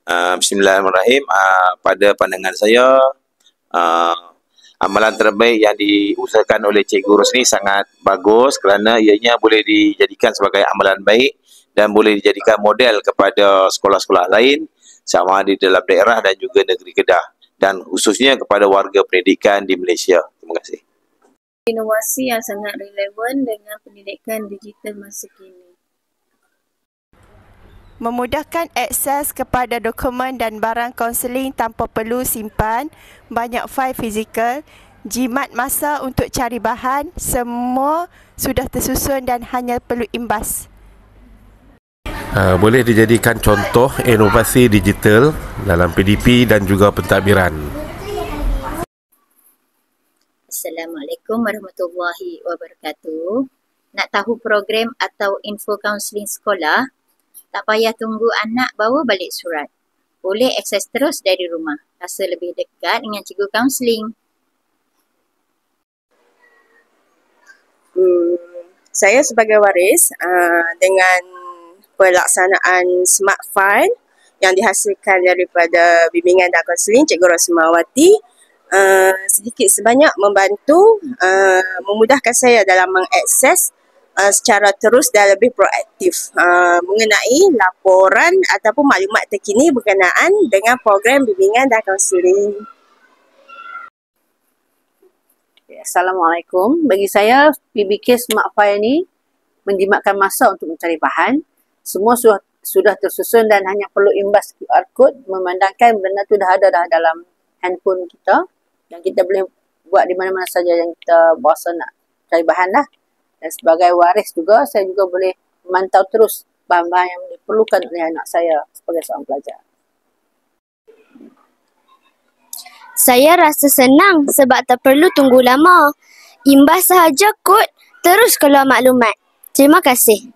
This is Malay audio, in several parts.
Bismillahirrahmanirrahim. Pada pandangan saya, amalan terbaik yang diusahakan oleh Cikgu Rosni sangat bagus kerana ianya boleh dijadikan sebagai amalan baik dan boleh dijadikan model kepada sekolah-sekolah lain sama ada di dalam daerah dan juga negeri Kedah dan khususnya kepada warga pendidikan di Malaysia. Terima kasih. Inovasi yang sangat relevan dengan pendidikan digital masa kini. Memudahkan akses kepada dokumen dan barang kaunseling tanpa perlu simpan banyak fail fizikal, jimat masa untuk cari bahan, semua sudah tersusun dan hanya perlu imbas. Boleh dijadikan contoh inovasi digital dalam PDP dan juga pentadbiran. Assalamualaikum warahmatullahi wabarakatuh. Nak tahu program atau info kaunseling sekolah? Tak payah tunggu anak bawa balik surat. Boleh akses terus dari rumah. Rasa lebih dekat dengan cikgu kaunseling. Saya sebagai waris dengan pelaksanaan smart file yang dihasilkan daripada bimbingan dan kaunseling Cikgu Rosmawati sedikit sebanyak membantu memudahkan saya dalam mengakses secara terus dan lebih proaktif mengenai laporan ataupun maklumat terkini berkenaan dengan program bimbingan dan kaunseling. Assalamualaikum. Bagi saya, PBK Smart File ni menjimatkan masa untuk mencari bahan. Semua sudah tersusun dan hanya perlu imbas QR code memandangkan benda tu dah ada dalam handphone kita dan kita boleh buat di mana-mana saja yang kita berasa nak cari bahan dah. Dan sebagai waris juga, saya juga boleh memantau terus bahan-bahan yang diperlukan oleh anak saya sebagai seorang pelajar. Saya rasa senang sebab tak perlu tunggu lama. Imbas sahaja kod, terus keluar maklumat. Terima kasih.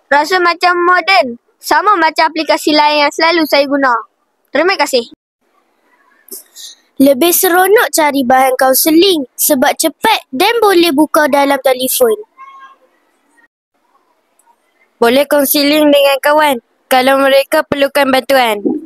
Rasa macam moden. Sama macam aplikasi lain yang selalu saya guna. Terima kasih. Lebih seronok cari bahan kaunseling sebab cepat dan boleh buka dalam telefon. Boleh kaunseling dengan kawan kalau mereka perlukan bantuan.